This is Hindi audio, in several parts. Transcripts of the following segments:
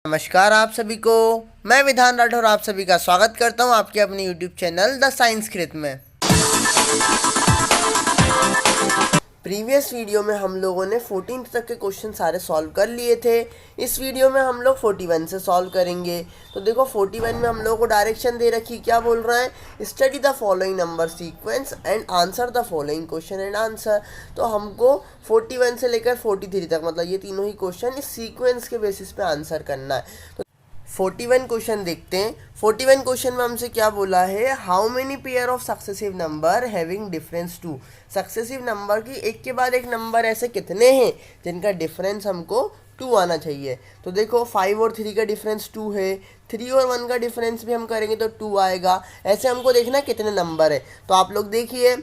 नमस्कार आप सभी को। मैं विधान राठौर आप सभी का स्वागत करता हूं आपके अपने यूट्यूब चैनल द साइंस कृत में। प्रीवियस वीडियो में हम लोगों ने 14 तक के क्वेश्चन सारे सॉल्व कर लिए थे। इस वीडियो में हम लोग 41 से सॉल्व करेंगे। तो देखो 41 में हम लोगों को डायरेक्शन दे रखी, क्या बोल रहा है, study the following number sequence and answer the following question and answer. तो हमको 41 से लेकर 43 तक मतलब ये तीनों ही क्वेश्चन इस सीक्वेंस के बेसिस पे आंसर करना है। तो 41 क्वेश्चन देखते हैं। 41 क्वेश्चन में हमसे क्या बोला है, how many pair of successive number having difference 2। Successive number की एक के बाद एक नंबर ऐसे कितने हैं जिनका डिफरेंस हमको 2 आना चाहिए। तो देखो 5 और 3 का डिफरेंस 2 है, 3 और 1 का डिफरेंस भी हम करेंगे तो 2 आएगा। ऐसे हमको देखना कितने नंबर है। तो आप लोग देखिए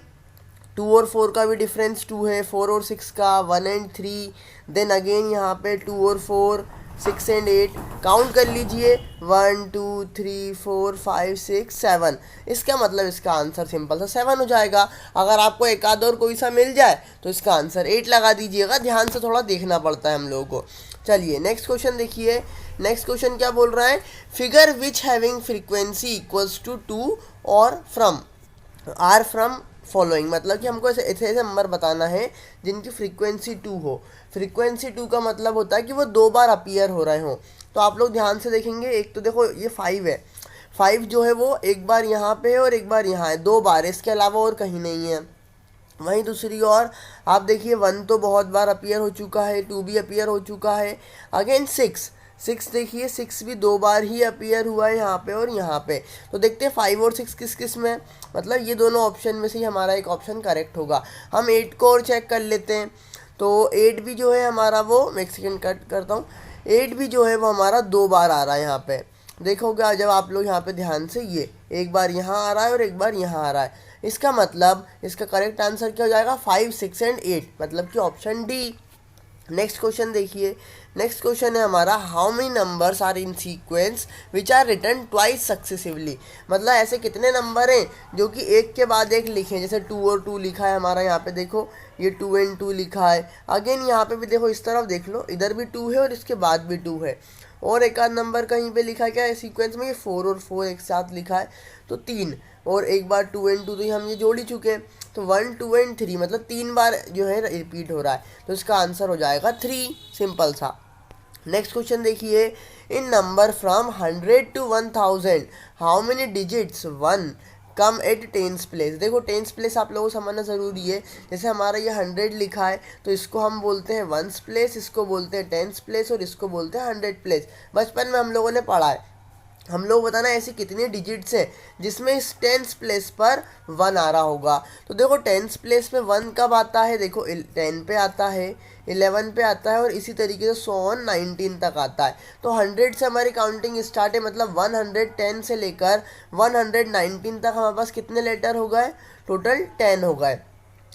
2 और 4 का भी डिफरेंस 2 है, 4 और 6 का, 1 एंड 3, देन अगेन यहाँ पे 2 और 4, 6 एंड 8, काउंट कर लीजिए 1 2 3 4 5 6 7। इसका मतलब इसका आंसर सिंपल सा 7 हो जाएगा। अगर आपको एक आध और कोई सा मिल जाए तो इसका आंसर 8 लगा दीजिएगा। ध्यान से थोड़ा देखना पड़ता है हम लोगों को। चलिए नेक्स्ट क्वेश्चन देखिए। नेक्स्ट क्वेश्चन क्या बोल रहा है, figure which having frequency equals to 2 और फ्रॉम आर फ्रॉम फॉलोइंग। मतलब कि हमको ऐसे ऐसे नंबर बताना है जिनकी फ्रीक्वेंसी 2 हो। फ्रीक्वेंसी 2 का मतलब होता है कि वो 2 बार अपीयर हो रहे हों। तो आप लोग ध्यान से देखेंगे, एक तो देखो ये 5 है, 5 जो है वो एक बार यहाँ पे है और एक बार यहाँ है, 2 बार, इसके अलावा और कहीं नहीं है। वहीं दूसरी ओर आप देखिए 1 तो बहुत बार अपीयर हो चुका है, 2 भी अपीयर हो चुका है। अगेन 6 देखिए 6 भी 2 बार ही अपीयर हुआ है यहाँ पे और यहाँ पे। तो देखते हैं 5 और 6 किस किस में, मतलब ये दोनों ऑप्शन में से ही हमारा एक ऑप्शन करेक्ट होगा। हम 8 को और चेक कर लेते हैं। तो 8 भी जो है हमारा वो, मैं एक सेकेंड कट करता हूँ, 8 भी जो है वो हमारा 2 बार आ रहा है यहाँ पे। देखोगे जब आप लोग यहाँ पे ध्यान से, ये एक बार यहाँ आ रहा है और एक बार यहाँ आ रहा है। इसका मतलब इसका करेक्ट आंसर क्या हो जाएगा, 5 6 एंड 8, मतलब कि ऑप्शन डी। नेक्स्ट क्वेश्चन देखिए। नेक्स्ट क्वेश्चन है हमारा, how many numbers are in sequence which are return twice successively. मतलब ऐसे कितने नंबर हैं जो कि एक के बाद एक लिखे, जैसे 2 और 2 लिखा है हमारा यहाँ पे, देखो ये 2 एंड 2 लिखा है। अगेन यहाँ पे भी देखो, इस तरफ देख लो, इधर भी 2 है और इसके बाद भी 2 है। और एक आध नंबर कहीं पे लिखा क्या है सीक्वेंस में, ये 4 और 4 एक साथ लिखा है, तो 3, और एक बार 2 एंड 2 तो हम ये जोड़ ही चुके हैं। तो 1 2 एंड 3 मतलब 3 बार जो है रिपीट हो रहा है, तो इसका आंसर हो जाएगा 3, सिंपल सा। नेक्स्ट क्वेश्चन देखिए, in number from 100 to 1000 how many digits 1 come at tens place. देखो टेंस प्लेस आप लोगों को समझना ज़रूरी है। जैसे हमारा ये 100 लिखा है तो इसको हम बोलते हैं वंस प्लेस, इसको बोलते हैं टेंस प्लेस और इसको बोलते हैं 100 प्लेस। बचपन में हम लोगों ने पढ़ा है। हम लोग बताना ऐसी कितनी डिजिट्स हैं जिसमें इस टेंस प्लेस पर 1 आ रहा होगा। तो देखो टेंस प्लेस पे 1 कब आता है, देखो 10 पे आता है, 11 पे आता है और इसी तरीके से 19 तक आता है। तो 100 से हमारी काउंटिंग स्टार्ट है, मतलब 110 से लेकर 119 तक हमारे पास कितने लेटर हो गए, टोटल 10 हो गए।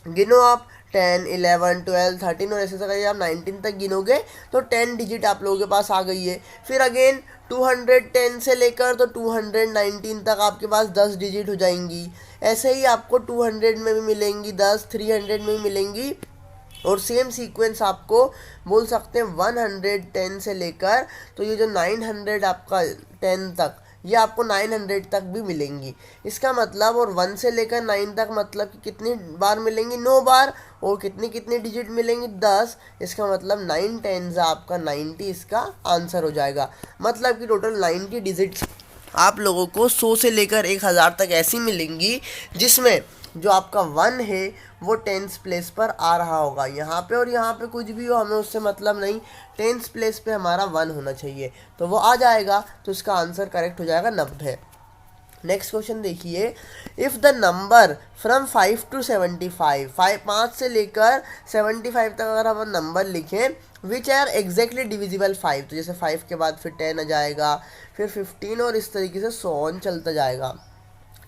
गिनो आप, 10 11 12 13 और ऐसे करके आप 19 तक गिनोगे तो 10 डिजिट आप लोगों के पास आ गई है। फिर अगेन 210 से लेकर तो 219 तक आपके पास 10 डिजिट हो जाएंगी। ऐसे ही आपको 200 में भी मिलेंगी 10, 300 में भी मिलेंगी, और सेम सीक्वेंस आपको बोल सकते हैं 110 से लेकर तो ये जो 900 आपका 10 तक, ये आपको 900 तक भी मिलेंगी। इसका मतलब, और 1 से लेकर 9 तक मतलब कि कितनी बार मिलेंगी, 9 बार, और कितनी कितनी डिजिट मिलेंगी, 10। इसका मतलब 9 10 आपका 90 इसका आंसर हो जाएगा। मतलब कि टोटल 90 डिजिट्स आप लोगों को 100 से लेकर 1000 तक ऐसी मिलेंगी जिसमें जो आपका 1 है वो टेंस प्लेस पर आ रहा होगा। यहाँ पे और यहाँ पे कुछ भी हो हमें उससे मतलब नहीं, टेंस प्लेस पे हमारा 1 होना चाहिए, तो वो आ जाएगा। तो इसका आंसर करेक्ट हो जाएगा 90। नेक्स्ट क्वेश्चन देखिए, if the number from 5 to 75, 5 से लेकर 75 तक अगर हम नंबर लिखें विच आर एग्जैक्टली डिविजिबल 5, तो जैसे 5 के बाद फिर 10 आ जाएगा, फिर 15 और इस तरीके से 100 चलता जाएगा।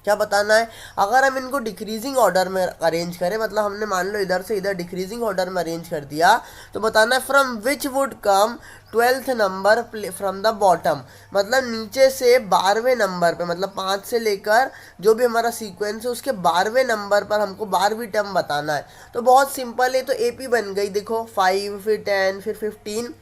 क्या बताना है, अगर हम इनको डिक्रीजिंग ऑर्डर में अरेंज करें, मतलब हमने मान लो इधर से इधर डिक्रीजिंग ऑर्डर में अरेंज कर दिया, तो बताना है from which would come 12th number from the bottom, मतलब नीचे से 12वें नंबर पे, मतलब 5 से लेकर जो भी हमारा सीक्वेंस है उसके 12वें नंबर पर हमको 12वीं टर्म बताना है। तो बहुत सिंपल है, तो एपी बन गई, देखो 5 फिर 10 फिर 15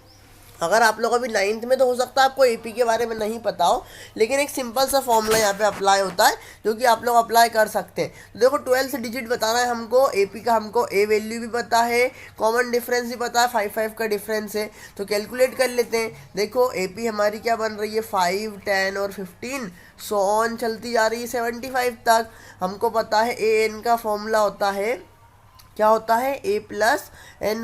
अगर आप लोग अभी 9th में, तो हो सकता है आपको एपी के बारे में नहीं पता हो, लेकिन एक सिंपल सा फॉर्मूला यहाँ पे अप्लाई होता है जो कि आप लोग अप्लाई कर सकते हैं। तो देखो 12 डिजिट बताना है हमको, एपी का हमको ए वैल्यू भी पता है, कॉमन डिफरेंस भी पता है, 5 का डिफरेंस है। तो कैलकुलेट कर लेते हैं। देखो एपी हमारी क्या बन रही है, 5, 10 और 15 सो ऑन चलती जा रही है 75 तक। हमको पता है ए एन का फॉर्मूला होता है, क्या होता है, a+n-1d।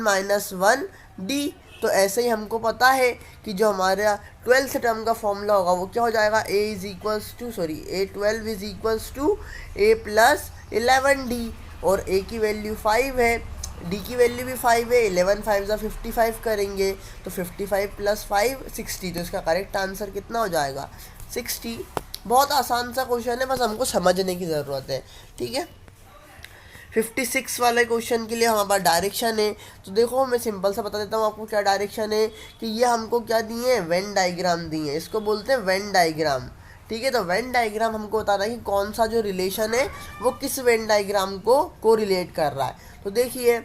तो ऐसे ही हमको पता है कि जो हमारा 12th टर्म का फॉर्मूला होगा वो क्या हो जाएगा, a12 is equals to a+11d। और a की वैल्यू 5 है, d की वैल्यू भी 5 है, 11 5 55 करेंगे तो 55 + 5 60। तो इसका करेक्ट आंसर कितना हो जाएगा, 60। बहुत आसान सा क्वेश्चन है, बस हमको समझने की ज़रूरत है, ठीक है। 56 वाले क्वेश्चन के लिए हमारे पास डायरेक्शन है। तो देखो मैं सिंपल सा बता देता हूँ आपको क्या डायरेक्शन है, कि ये हमको क्या दिए हैं, वेन डायग्राम दिए हैं, इसको बोलते हैं वेन डायग्राम, ठीक है। तो वेन डायग्राम हमको बताना है कि कौन सा जो रिलेशन है वो किस वेन डायग्राम को रिलेट कर रहा है। तो देखिए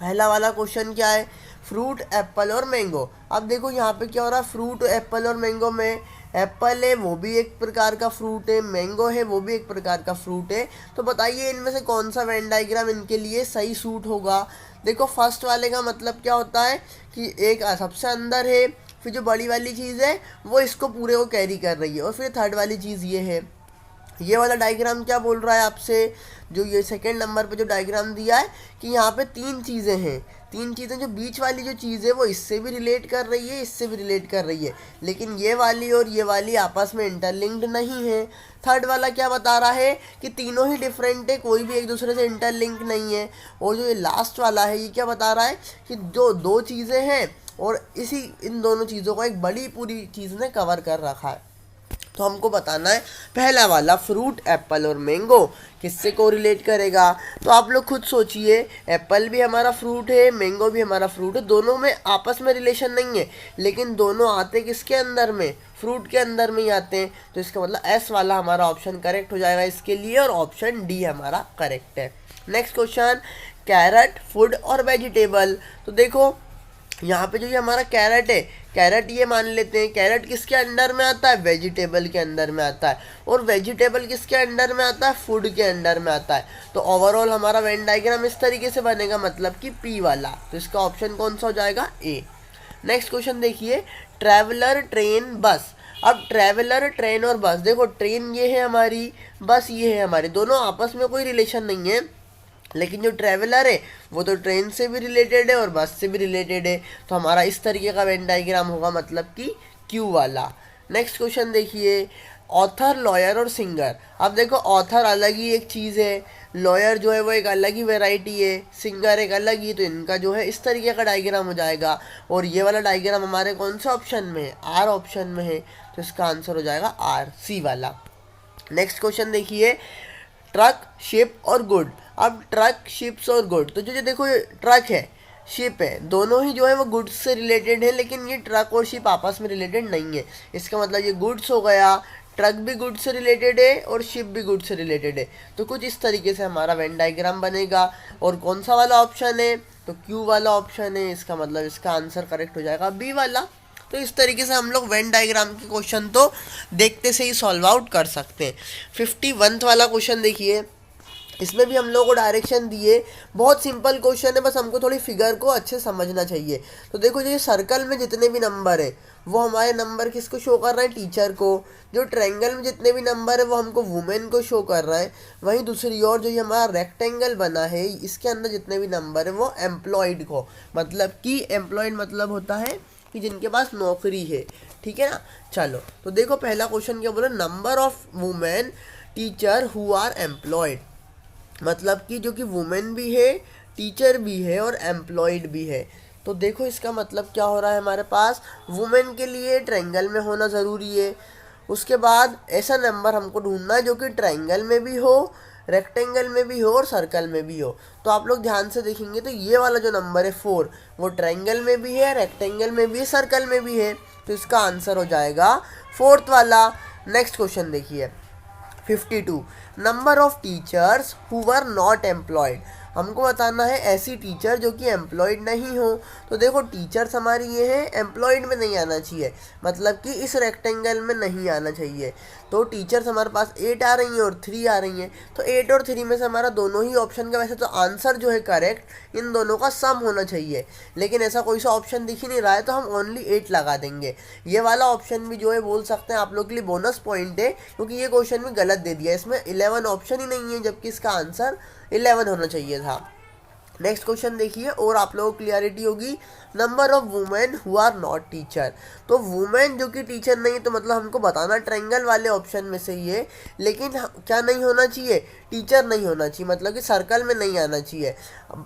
पहला वाला क्वेश्चन क्या है, फ्रूट, एप्पल और मैंगो। अब देखो यहाँ पे क्या हो रहा है, फ्रूट, एप्पल और मैंगो में एप्पल है वो भी एक प्रकार का फ्रूट है, मैंगो है वो भी एक प्रकार का फ्रूट है। तो बताइए इनमें से कौन सा वेन डायग्राम इनके लिए सही सूट होगा। देखो फर्स्ट वाले का मतलब क्या होता है कि एक सबसे अंदर है, फिर जो बड़ी वाली चीज़ है वो इसको पूरे को कैरी कर रही है, और फिर थर्ड वाली चीज़ ये है। ये वाला डायग्राम क्या बोल रहा है आपसे, जो ये सेकंड नंबर पे जो डायग्राम दिया है कि यहाँ पे 3 चीज़ें हैं, 3 चीज़ें, जो बीच वाली जो चीज़ है वो इससे भी रिलेट कर रही है, इससे भी रिलेट कर रही है, लेकिन ये वाली और ये वाली आपस में इंटरलिंक्ड नहीं है। थर्ड वाला क्या बता रहा है कि तीनों ही डिफरेंट है, कोई भी एक दूसरे से इंटरलिंक नहीं है। और जो ये लास्ट वाला है ये क्या बता रहा है कि जो 2 चीज़ें हैं और इन दोनों चीज़ों को एक बड़ी पूरी चीज़ ने कवर कर रखा है। तो हमको बताना है पहला वाला फ्रूट, एप्पल और मैंगो किससे कोरिलेट करेगा। तो आप लोग खुद सोचिए, एप्पल भी हमारा फ्रूट है, मैंगो भी हमारा फ्रूट है, दोनों में आपस में रिलेशन नहीं है, लेकिन दोनों आते किसके अंदर में, फ्रूट के अंदर में ही आते हैं। तो इसका मतलब एस वाला हमारा ऑप्शन करेक्ट हो जाएगा इसके लिए, और ऑप्शन डी हमारा करेक्ट है। नेक्स्ट क्वेश्चन, कैरेट, फूड और वेजिटेबल। तो देखो यहाँ पे जो ये हमारा कैरेट है, कैरेट ये मान लेते हैं, कैरेट किसके अंडर में आता है, वेजिटेबल के अंदर में आता है, और वेजिटेबल किसके अंडर में आता है, फूड के अंडर में आता है। तो ओवरऑल हमारा वेन डायग्राम इस तरीके से बनेगा, मतलब कि पी वाला। तो इसका ऑप्शन कौन सा हो जाएगा, ए। नेक्स्ट क्वेश्चन देखिए, ट्रैवलर, ट्रेन, बस। अब ट्रैवलर, ट्रेन और बस, देखो ट्रेन ये है हमारी, बस ये है हमारी, दोनों आपस में कोई रिलेशन नहीं है, लेकिन जो ट्रैवलर है वो तो ट्रेन से भी रिलेटेड है और बस से भी रिलेटेड है। तो हमारा इस तरीके का वेन डायग्राम होगा, मतलब कि क्यू वाला। नेक्स्ट क्वेश्चन देखिए, ऑथर, लॉयर और सिंगर। अब देखो ऑथर अलग ही एक चीज़ है, लॉयर जो है वो एक अलग ही वैरायटी है, सिंगर एक अलग ही, तो इनका जो है इस तरीके का डायग्राम हो जाएगा। और ये वाला डायग्राम हमारे कौन से ऑप्शन में है, आर ऑप्शन में है, तो इसका आंसर हो जाएगा आर, सी वाला। नेक्स्ट क्वेश्चन देखिए, ट्रक, शिप और गुड। अब ट्रक, शिप्स और गुड, तो जो देखो ये ट्रक है, शिप है, दोनों ही जो है वो गुड्स से रिलेटेड है, लेकिन ये ट्रक और शिप आपस में रिलेटेड नहीं है। इसका मतलब ये गुड्स हो गया, ट्रक भी गुड्स से रिलेटेड है और शिप भी गुड्स से रिलेटेड है। तो कुछ इस तरीके से हमारा वेन डायग्राम बनेगा। और कौन सा वाला ऑप्शन है, तो क्यू वाला ऑप्शन है, इसका मतलब इसका आंसर करेक्ट हो जाएगा बी वाला। तो इस तरीके से हम लोग वेन डायग्राम के क्वेश्चन तो देखते से ही सॉल्व आउट कर सकते हैं। 51 वाला क्वेश्चन देखिए, इसमें भी हम लोगों को डायरेक्शन दिए, बहुत सिंपल क्वेश्चन है, बस हमको थोड़ी फिगर को अच्छे समझना चाहिए। तो देखो जो ये सर्कल में जितने भी नंबर है वो हमारे नंबर किसको शो कर रहे हैं, टीचर को। जो ट्रायंगल में जितने भी नंबर है वो हमको वुमेन को शो कर रहा है। वहीं दूसरी ओर जो ये हमारा रेक्टेंगल बना है इसके अंदर जितने भी नंबर है वो एम्प्लॉयड को, मतलब कि एम्प्लॉयड मतलब होता है कि जिनके पास नौकरी है, ठीक है ना। चलो तो देखो पहला क्वेश्चन क्या बोला, number of women teacher who are employed, मतलब कि जो कि वुमेन भी है, टीचर भी है और एम्प्लॉयड भी है। तो देखो इसका मतलब क्या हो रहा है, हमारे पास वुमेन के लिए ट्रायंगल में होना ज़रूरी है। उसके बाद ऐसा नंबर हमको ढूंढना है जो कि ट्रायंगल में भी हो, रेक्टेंगल में भी हो और सर्कल में भी हो। तो आप लोग ध्यान से देखेंगे तो ये वाला जो नंबर है 4, वो ट्रायंगल में भी है, रेक्टेंगल में भी है, सर्कल में भी है। तो इसका आंसर हो जाएगा 4th वाला। नेक्स्ट क्वेश्चन देखिए, 52, number of teachers who were not employed. हमको बताना है ऐसी टीचर जो कि एम्प्लॉयड नहीं हो। तो देखो टीचर्स हमारी ये है, एम्प्लॉयड में नहीं आना चाहिए, मतलब कि इस रेक्टेंगल में नहीं आना चाहिए। तो टीचर्स हमारे पास 8 आ रही हैं और 3 आ रही हैं, तो 8 और 3 में से हमारा दोनों ही ऑप्शन का वैसे तो आंसर जो है करेक्ट इन दोनों का सम होना चाहिए, लेकिन ऐसा कोई सा ऑप्शन दिख ही नहीं रहा है, तो हम ओनली 8 लगा देंगे। ये वाला ऑप्शन भी जो है बोल सकते हैं आप लोग के लिए बोनस पॉइंट है, क्योंकि ये क्वेश्चन भी गलत दे दिया, इसमें 11 ऑप्शन ही नहीं है, जबकि इसका आंसर 11 होना चाहिए था। नेक्स्ट क्वेश्चन देखिए और आप लोगों को क्लियरिटी होगी। Number of women who are not teacher. तो वुमेन जो कि टीचर नहीं, तो मतलब हमको बताना ट्रायंगल वाले ऑप्शन में से ये, लेकिन क्या नहीं होना चाहिए, टीचर नहीं होना चाहिए, मतलब कि सर्कल में नहीं आना चाहिए।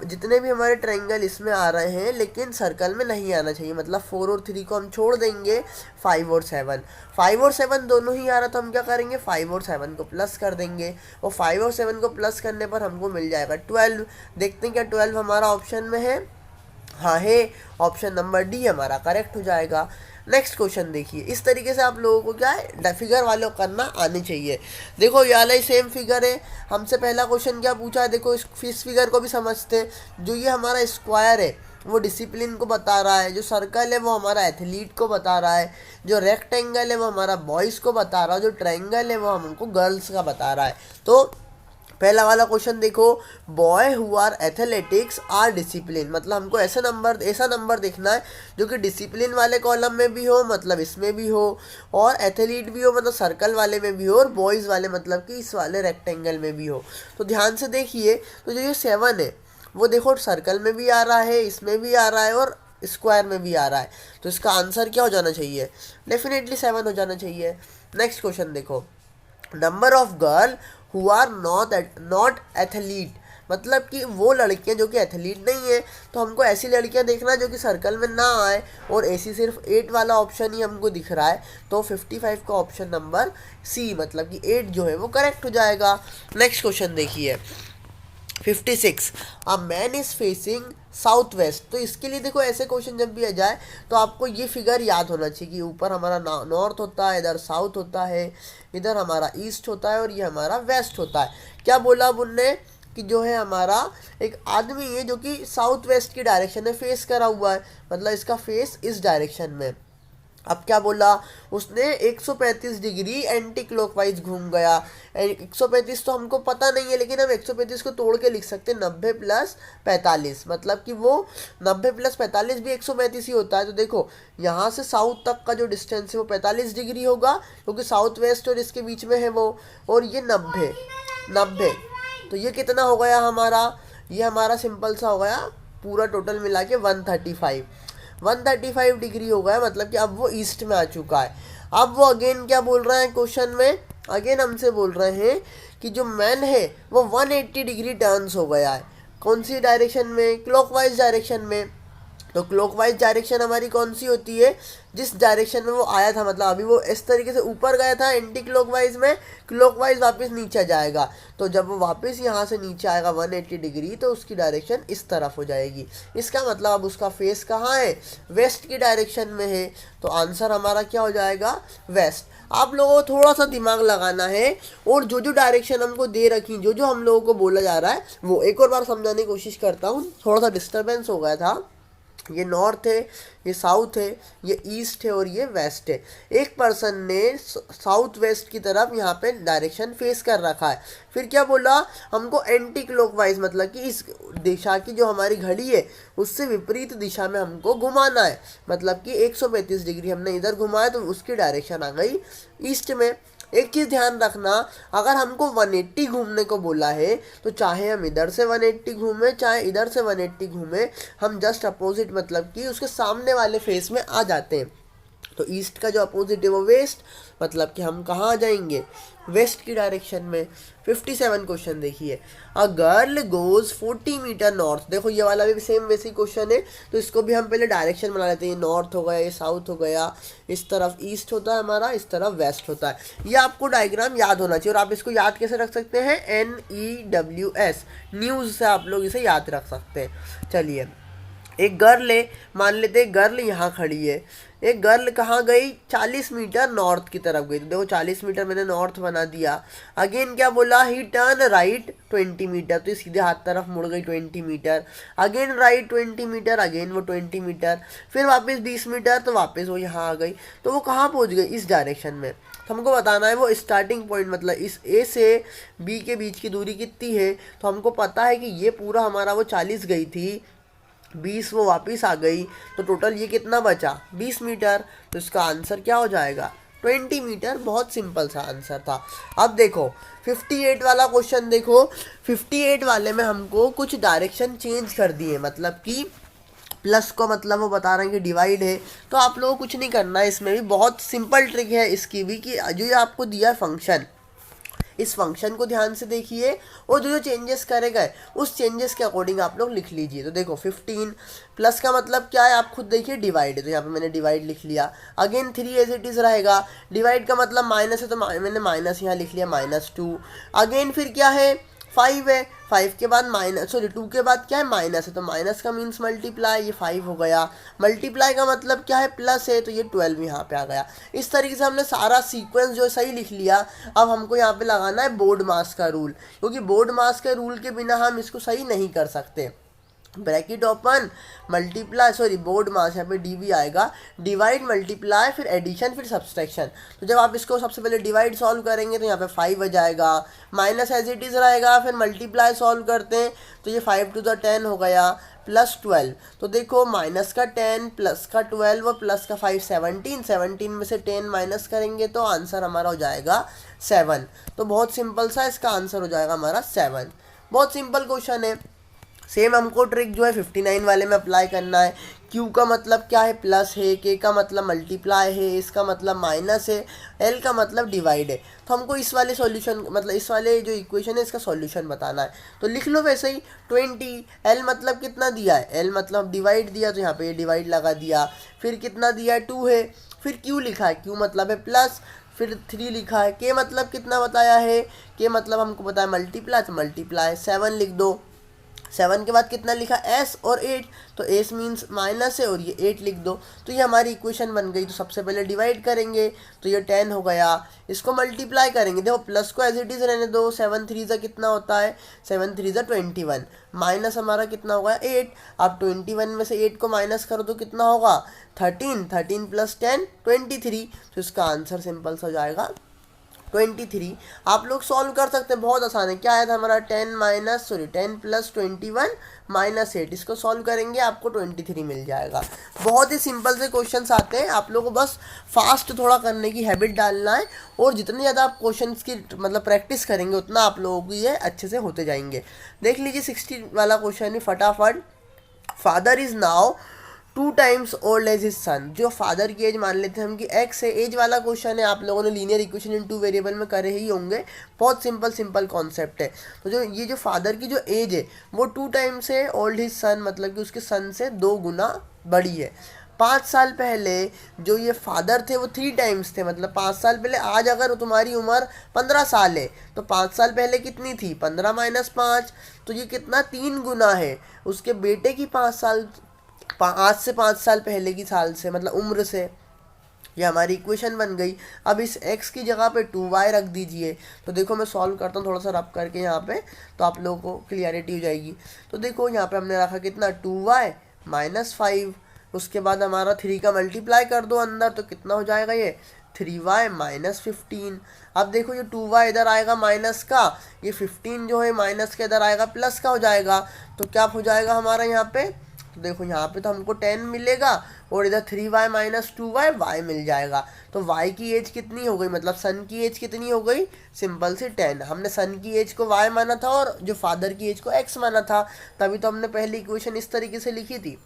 जितने भी हमारे ट्रायंगल इसमें आ रहे हैं लेकिन सर्कल में नहीं आना चाहिए, मतलब 4 और 3 को हम छोड़ देंगे, 5 और 7, 5 और 7 दोनों ही आ रहा, तो हम क्या करेंगे 5 और 7 को प्लस कर देंगे, और 5 और 7 को प्लस करने पर हमको मिल जाएगा 12। देखते हैं क्या 12 हमारा ऑप्शन में है, हाँ है, ऑप्शन नंबर डी हमारा करेक्ट हो जाएगा। नेक्स्ट क्वेश्चन देखिए, इस तरीके से आप लोगों को क्या है फिगर वाले करना आनी चाहिए। देखो ये वाला ही सेम फिगर है, हमसे पहला क्वेश्चन क्या पूछा है, देखो इस फिगर को भी समझते हैं। जो ये हमारा स्क्वायर है वो डिसिप्लिन को बता रहा है, जो सर्कल है वो हमारा एथलीट को बता रहा है, जो रेक्टेंगल है वो हमारा बॉयज़ को बता रहा है, जो ट्रायंगल है वो हमको गर्ल्स का बता रहा है। तो पहला वाला क्वेश्चन देखो, boy who are athletics are discipline, मतलब हमको ऐसा नंबर देखना है जो कि डिसिप्लिन वाले कॉलम में भी हो, मतलब इसमें भी हो, और एथलीट भी हो, मतलब सर्कल वाले में भी हो, और बॉयज़ वाले मतलब कि इस वाले रेक्टेंगल में भी हो। तो ध्यान से देखिए, तो जो ये 7 है वो देखो सर्कल में भी आ रहा है, इसमें भी आ रहा है, और स्क्वायर में भी आ रहा है, तो इसका आंसर क्या हो जाना चाहिए, डेफिनेटली 7 हो जाना चाहिए। नेक्स्ट क्वेश्चन देखो, number of girl who are not athlete, मतलब कि वो लड़कियां जो कि एथलीट नहीं है, तो हमको ऐसी लड़कियां देखना जो कि सर्कल में ना आए, और ऐसी सिर्फ 8 वाला ऑप्शन ही हमको दिख रहा है, तो 55 का ऑप्शन नंबर सी, मतलब कि 8 जो है वो करेक्ट हो जाएगा। नेक्स्ट क्वेश्चन देखिए 56, a man is facing south west. तो इसके लिए देखो ऐसे क्वेश्चन जब भी आ जाए तो आपको ये फिगर याद होना चाहिए कि ऊपर हमारा नॉर्थ होता है, इधर साउथ होता है, इधर हमारा ईस्ट होता है, और ये हमारा वेस्ट होता है। क्या बोला अब उनने कि जो है हमारा एक आदमी है जो कि साउथ वेस्ट की डायरेक्शन में फेस करा हुआ है, मतलब इसका फेस इस डायरेक्शन में। अब क्या बोला उसने, 135 डिग्री एंटी क्लॉकवाइज घूम गया। 135 तो हमको पता नहीं है, लेकिन हम 135 को तोड़ के लिख सकते हैं 90 प्लस 45, मतलब कि वो 90 प्लस 45 भी 135 ही होता है। तो देखो यहाँ से साउथ तक का जो डिस्टेंस है वो 45 डिग्री होगा, क्योंकि साउथ वेस्ट और इसके बीच में है वो, और ये 90, तो ये कितना हो गया हमारा, ये हमारा सिंपल सा हो गया पूरा टोटल मिला के 135 डिग्री हो गया, मतलब कि अब वो ईस्ट में आ चुका है। अब वो अगेन क्या बोल रहे हैं क्वेश्चन में, अगेन हमसे बोल रहे हैं कि जो मैन है वो 180 डिग्री टर्न्स हो गया है, कौन सी डायरेक्शन में, क्लॉकवाइज डायरेक्शन में। तो क्लॉकवाइज डायरेक्शन हमारी कौन सी होती है, जिस डायरेक्शन में वो आया था, मतलब अभी वो इस तरीके से ऊपर गया था एंटी क्लॉकवाइज में, क्लॉकवाइज वापस नीचे जाएगा, तो जब वो वापस यहाँ से नीचे आएगा 180 डिग्री, तो उसकी डायरेक्शन इस तरफ हो जाएगी। इसका मतलब अब उसका फेस कहाँ है, वेस्ट की डायरेक्शन में है, तो आंसर हमारा क्या हो जाएगा, वेस्ट। आप लोगों को थोड़ा सा दिमाग लगाना है, और जो जो डायरेक्शन हमको दे रखी, जो जो हम लोगों को बोला जा रहा है, वो एक और बार समझाने की कोशिश करता हूँ, थोड़ा सा डिस्टर्बेंस हो गया था। ये नॉर्थ है, ये साउथ है, ये ईस्ट है, और ये वेस्ट है। एक पर्सन ने साउथ वेस्ट की तरफ यहाँ पे डायरेक्शन फेस कर रखा है, फिर क्या बोला हमको एंटी क्लॉकवाइज, मतलब कि इस दिशा की जो हमारी घड़ी है उससे विपरीत दिशा में हमको घुमाना है, मतलब कि 135 डिग्री हमने इधर घुमाया तो उसकी डायरेक्शन आ गई ईस्ट में। एक चीज़ ध्यान रखना, अगर हमको 180 घूमने को बोला है तो चाहे हम इधर से 180 घूमें चाहे इधर से 180 घूमें, हम जस्ट अपोजिट मतलब कि उसके सामने वाले फेस में आ जाते हैं। तो ईस्ट का जो अपोजिट है वो वेस्ट, मतलब कि हम कहाँ आ जाएंगे, वेस्ट की डायरेक्शन में। 57 क्वेश्चन देखिए, a girl goes 40 metre north. देखो ये वाला भी सेम बेसिक क्वेश्चन है, तो इसको भी हम पहले डायरेक्शन बना लेते हैं। ये नॉर्थ हो गया, ये साउथ हो गया, इस तरफ ईस्ट होता है हमारा, इस तरफ वेस्ट होता है। ये आपको डायग्राम याद होना चाहिए, और आप इसको याद कैसे रख सकते हैं, NEWS, न्यूज़ से आप लोग इसे याद रख सकते हैं। चलिए एक गर्ल है, मान लेते हैं गर्ल यहाँ खड़ी है, एक गर्ल कहाँ गई, 40 मीटर नॉर्थ की तरफ गई। तो देखो 40 मीटर मैंने नॉर्थ बना दिया। अगेन क्या बोला, ही टर्न राइट 20 मीटर, तो सीधे हाथ तरफ मुड़ गई 20 metre. Again right 20 metre, again वो 20 मीटर, फिर वापस 20 मीटर, तो वापस वो यहाँ आ गई। तो वो कहाँ पहुँच गई, इस डायरेक्शन में। तो हमको बताना है वो स्टार्टिंग पॉइंट, मतलब इस ए से बी के बीच की दूरी कितनी है। तो हमको पता है कि ये पूरा हमारा वो 40 गई थी, 20 वो वापस आ गई, तो टोटल ये कितना बचा, 20 मीटर। तो इसका आंसर क्या हो जाएगा, 20 मीटर। बहुत सिंपल सा आंसर था। अब देखो 58 वाला क्वेश्चन देखो। 58 वाले में हमको कुछ डायरेक्शन चेंज कर दिए, मतलब कि प्लस को मतलब वो बता रहे हैं कि डिवाइड है। तो आप लोगों को कुछ नहीं करना है, इसमें भी बहुत सिंपल ट्रिक है इसकी भी, कि जो ये आपको दिया फंक्शन, इस फंक्शन को ध्यान से देखिए और जो जो चेंजेस करे गए उस चेंजेस के अकॉर्डिंग आप लोग लिख लीजिए। तो देखो 15 प्लस का मतलब क्या है, आप खुद देखिए, डिवाइड है, तो यहाँ पे मैंने डिवाइड लिख लिया। अगेन 3 एज इट इज़ रहेगा। डिवाइड का मतलब माइनस है, तो मैंने माइनस यहाँ लिख लिया, -2। अगेन फिर क्या है, 5 है, 5 के बाद माइनस, सॉरी 2 के बाद क्या है, माइनस है, तो माइनस का मीन्स मल्टीप्लाई, ये 5 हो गया। मल्टीप्लाई का मतलब क्या है, प्लस है, तो ये 12 यहाँ पे आ गया। इस तरीके से हमने सारा सीक्वेंस जो है सही लिख लिया। अब हमको यहाँ पे लगाना है बोर्ड मास का रूल, क्योंकि बोर्ड मास के रूल के बिना हम इसको सही नहीं कर सकते। Bracket open, multiply, sorry BODMAS यहाँ पे डीवी आएगा, डिवाइड मल्टीप्लाई, फिर एडिशन, फिर सब्सट्रैक्शन। तो जब आप इसको सबसे पहले डिवाइड सॉल्व करेंगे तो यहाँ पे 5 आ जाएगा, माइनस एज इट इज़ रहेगा, फिर मल्टीप्लाई सॉल्व करते हैं तो ये 5 to the 10 हो गया, प्लस 12। तो देखो माइनस का 10, प्लस का 12 और प्लस का 5, 17। 17 में से 10 माइनस करेंगे तो आंसर हमारा हो जाएगा 7। तो बहुत सिंपल सा इसका आंसर हो जाएगा हमारा 7। बहुत सिंपल क्वेश्चन है। सेम हमको ट्रिक जो है 59 वाले में अप्लाई करना है। क्यू का मतलब क्या है, प्लस है, के का मतलब मल्टीप्लाई है, इसका मतलब माइनस है, एल का मतलब डिवाइड है। तो हमको इस वाले सॉल्यूशन, मतलब इस वाले जो इक्वेशन है इसका सॉल्यूशन बताना है। तो लिख लो वैसे ही 20, एल मतलब कितना दिया है, एल मतलब डिवाइड दिया, तो यहाँ पे ये डिवाइड लगा दिया। फिर कितना दिया है, 2 है। फिर क्यू लिखा है, क्यू मतलब है प्लस। फिर 3 लिखा है, के मतलब कितना बताया है, के मतलब हमको बताया मल्टीप्लाई, तो मल्टीप्लाई 7 लिख दो। 7 के बाद कितना लिखा, एस और 8, तो एस मीन्स माइनस है और ये 8 लिख दो। तो ये हमारी इक्वेशन बन गई। तो सबसे पहले डिवाइड करेंगे तो ये 10 हो गया, इसको मल्टीप्लाई करेंगे, देखो प्लस को एज इट इज़ रहने दो, 7 3 जा कितना होता है, 7 3 जा 21, माइनस हमारा कितना होगा 8। अब 21 में से 8 को माइनस करो तो कितना होगा 13, 13 प्लस 10 23। तो इसका आंसर सिंपल सा हो जाएगा 23। आप लोग सॉल्व कर सकते हैं, बहुत आसान है। क्या आया था हमारा 10 प्लस 21 -8, इसको सॉल्व करेंगे आपको 23 मिल जाएगा। बहुत ही सिंपल से क्वेश्चंस आते हैं, आप लोगों को बस फास्ट थोड़ा करने की हैबिट डालना है, और जितने ज़्यादा आप क्वेश्चंस की मतलब प्रैक्टिस करेंगे उतना आप लोगों को ये अच्छे से होते जाएंगे। देख लीजिए 60 वाला क्वेश्चन है फटाफट। Father is now 2 times old age his son. जो फादर की एज मान लेते हैं हम कि एक्स है, एज वाला क्वेश्चन है, आप लोगों ने लीनियर इक्वेशन इन 2 वेरिएबल में करे ही होंगे। बहुत सिंपल कॉन्सेप्ट है। तो जो ये जो फादर की जो एज है वो 2 times है ओल्ड हिज सन, मतलब कि उसके सन से 2 गुना बड़ी है। 5 साल पहले जो ये फादर थे वो 3 times थे, मतलब 5 साल पहले। आज अगर तुम्हारी उम्र 15 साल है तो 5 साल पहले कितनी थी, 15 - 5, तो ये कितना 3 गुना है उसके बेटे की 5 साल, आज से 5 साल पहले की साल से, मतलब उम्र से। ये हमारी इक्वेशन बन गई। अब इस x की जगह पे 2y रख दीजिए। तो देखो मैं सॉल्व करता हूँ थोड़ा सा रब करके यहाँ पे, तो आप लोगों को क्लियरिटी हो जाएगी। तो देखो यहाँ पे हमने रखा कितना 2y -5, उसके बाद हमारा 3 का मल्टीप्लाई कर दो अंदर, तो कितना हो जाएगा ये 3y -15। अब देखो ये 2y इधर आएगा माइनस का, ये 15 जो है माइनस का इधर आएगा प्लस का हो जाएगा। तो क्या हो जाएगा हमारा यहाँ पे, तो देखो यहाँ पे तो हमको 10 मिलेगा और इधर 3y - 2y y मिल जाएगा। तो y की एज कितनी हो गई, मतलब सन की एज कितनी हो गई, सिंपल सी 10। हमने सन की एज को y माना था और जो फादर की एज को x माना था, तभी तो हमने पहली इक्वेशन इस तरीके से लिखी थी।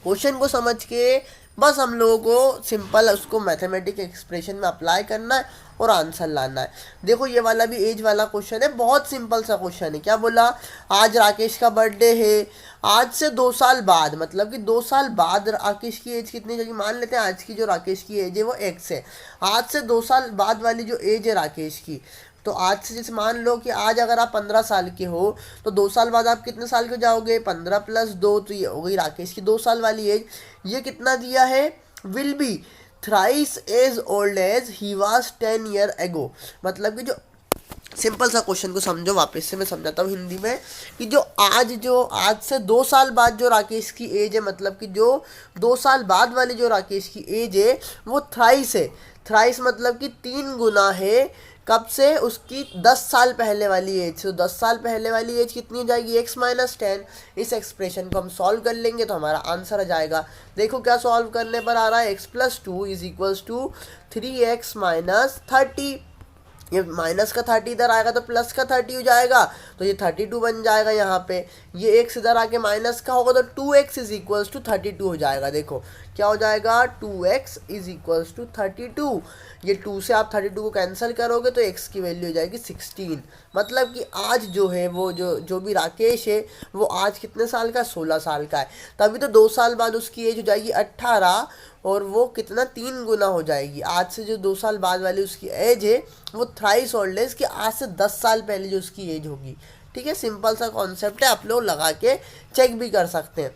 क्वेश्चन को समझ के बस हम लोगों को सिंपल उसको मैथमेटिक एक्सप्रेशन में अप्लाई करना है और आंसर लाना है। देखो ये वाला भी एज वाला क्वेश्चन है, बहुत सिंपल सा क्वेश्चन है। क्या बोला, आज राकेश का बर्थडे है, आज से 2 साल बाद, मतलब कि 2 साल बाद राकेश की एज कितनी होगी। मान लेते हैं आज की जो राकेश की एज है वो x है। आज से 2 साल बाद वाली जो एज है राकेश की, तो आज से जैसे मान लो कि आज अगर आप 15 साल के हो तो 2 साल बाद आप कितने साल के जाओगे, 15 + 2, तो ये हो गई राकेश की 2 साल वाली एज। ये कितना दिया है will be thrice as old as he was 10 year ago. मतलब कि जो सिंपल सा क्वेश्चन को समझो, वापस से मैं समझाता हूँ हिंदी में, कि जो आज से 2 साल बाद जो राकेश की एज है, मतलब कि जो 2 साल बाद वाली जो राकेश की एज है वो थ्राइस है। थ्राइस मतलब कि 3 गुना है। कब से? उसकी 10 साल पहले वाली एज। तो 10 साल पहले वाली एज कितनी हो जाएगी? x-10। इस एक्सप्रेशन को हम सॉल्व कर लेंगे तो हमारा आंसर आ जाएगा। देखो क्या सॉल्व करने पर आ रहा है, x+2 is equals to 3x-30। ये माइनस का 30 इधर आएगा तो प्लस का 30 हो जाएगा, तो ये 32 बन जाएगा यहाँ पे। ये x इधर आके माइनस का होगा तो 2x इज इक्वल्स टू 32 हो जाएगा। देखो क्या हो जाएगा, 2x इज इक्वल्स टू 32। ये 2 से आप 32 को कैंसिल करोगे तो x की वैल्यू हो जाएगी 16। मतलब कि आज जो है वो जो भी राकेश है वो आज कितने साल का? 16 साल का है। तभी तो 2 साल बाद उसकी एज हो जाएगी 18, और वो कितना? 3 गुना हो जाएगी। आज से जो 2 साल बाद वाली उसकी एज है वो थ्राइस ओल्ड एज, कि आज से 10 साल पहले जो उसकी एज होगी। ठीक है, सिंपल सा कॉन्सेप्ट है, आप लोग लगा के चेक भी कर सकते हैं।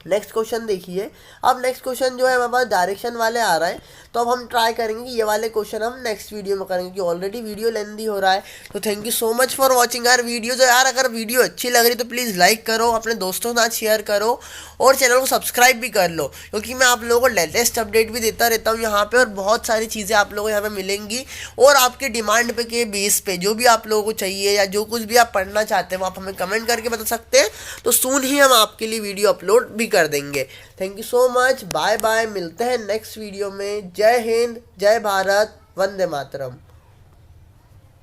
नेक्स्ट क्वेश्चन देखिए। अब नेक्स्ट क्वेश्चन जो है हमारे पास डायरेक्शन वाले आ रहा है, तो अब हम ट्राई करेंगे कि ये वाले क्वेश्चन हम नेक्स्ट वीडियो में करेंगे, कि ऑलरेडी वीडियो लेंदी हो रहा है। तो thank you so much for watching our video. तो यार अगर वीडियो अच्छी लग रही तो प्लीज़ लाइक करो, अपने दोस्तों के साथ शेयर करो, और चैनल को सब्सक्राइब भी कर लो, क्योंकि मैं आप लोगों को लेटेस्ट अपडेट भी देता रहता हूँ यहाँ पे, और बहुत सारी चीज़ें आप लोगों को यहाँ पे मिलेंगी। और आपके डिमांड पे के बेस पे जो भी आप लोगों को चाहिए या जो कुछ भी आप पढ़ना चाहते हैं वो आप हमें कमेंट करके बता सकते हैं, तो सून ही हम आपके लिए वीडियो अपलोड भी कर देंगे। Thank you so much, bye bye, मिलते हैं नेक्स्ट वीडियो में। जय हिंद, जय भारत, वंदे मातरम।